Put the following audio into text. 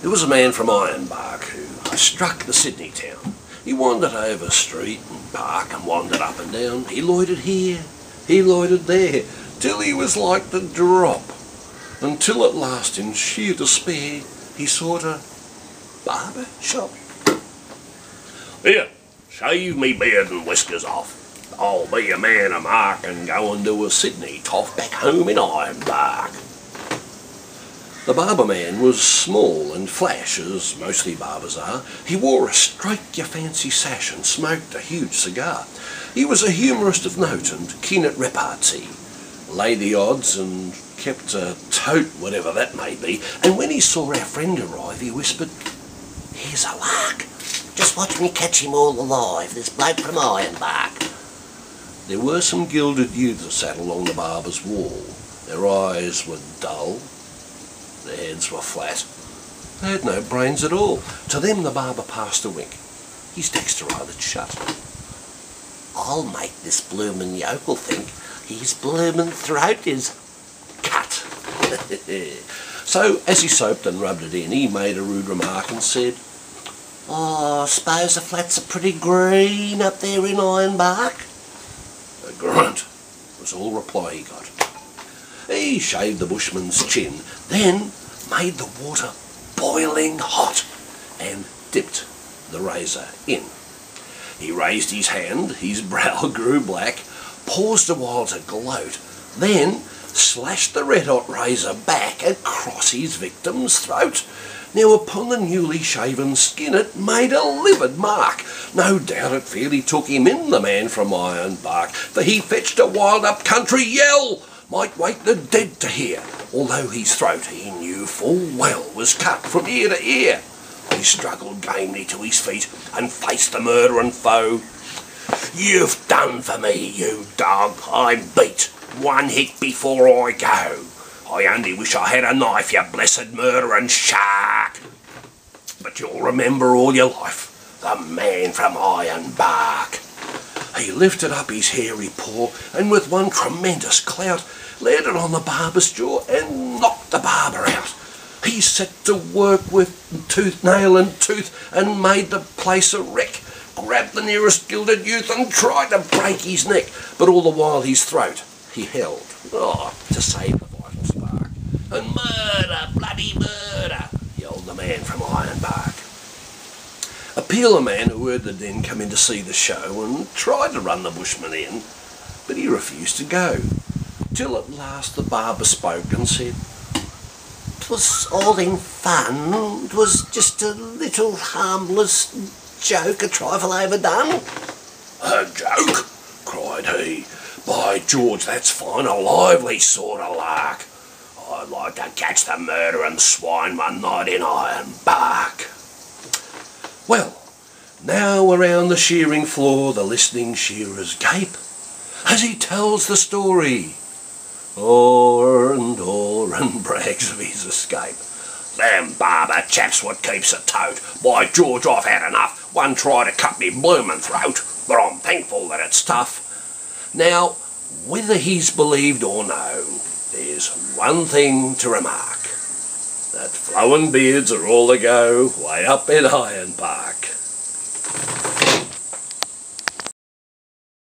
There was a man from Ironbark who struck the Sydney town. He wandered over street and park and wandered up and down. He loitered here, he loitered there, till he was like the drop. Until at last, in sheer despair, he sought a barber shop. "Here, shave me beard and whiskers off. I'll be a man of mark and go and do a Sydney toff back home in Ironbark." The barber man was small and flash, as mostly barbers are. He wore a strike-your-fancy sash and smoked a huge cigar. He was a humorist of note and keen at repartee. Laid the odds and kept a tote, whatever that may be, and when he saw our friend arrive, he whispered, "Here's a lark. Just watch me catch him all alive, this bloke from Ironbark." There were some gilded youths sat along the barber's wall. Their eyes were dull, their heads were flat. They had no brains at all. To them the barber passed a wink. His dexter eyed shut. "I'll make this bloomin' yokel think his bloomin' throat is cut." So, as he soaped and rubbed it in, he made a rude remark and said, "Oh, I suppose the flats are pretty green up there in Ironbark?" A grunt was all reply he got. He shaved the bushman's chin, then made the water boiling hot and dipped the razor in. He raised his hand, his brow grew black, paused a while to gloat, then slashed the red-hot razor back across his victim's throat. Now upon the newly shaven skin it made a livid mark. No doubt it fairly took him in, the man from Ironbark, for he fetched a wild up-country yell, might wake the dead to hear, although his throat he knew full well was cut from ear to ear. He struggled gamely to his feet and faced the murdering foe. "You've done for me, you dog. I'm beat. One hit before I go. I only wish I had a knife, you blessed murdering shark. But you'll remember all your life the man from Ironbark." He lifted up his hairy paw and with one tremendous clout landed on the barber's jaw and knocked the barber out. He set to work with nail and tooth and made the place a wreck, grabbed the nearest gilded youth and tried to break his neck, but all the while his throat he held, to save the vital spark. "And murder, bloody murder," yelled the man from Ironbark. A peeler man who heard the din come in to see the show and tried to run the bushman in, but he refused to go, till at last the barber spoke and said, "'Twas all in fun. 'Twas just a little harmless joke, a trifle overdone." "A joke?" cried he. "By George, that's fine, a lively sort of lark. I'd like to catch the murdering swine one night in Ironbark." Well, now around the shearing floor the listening shearers gape as he tells the story, o'er and brags of his escape. "Them barber chaps what keeps a tote. By George, I've had enough. One tried to cut me bloomin' throat, but I'm thankful that it's tough." Now, whether he's believed or no, there's one thing to remark, that flowing beards are all the go way up in Ironbark.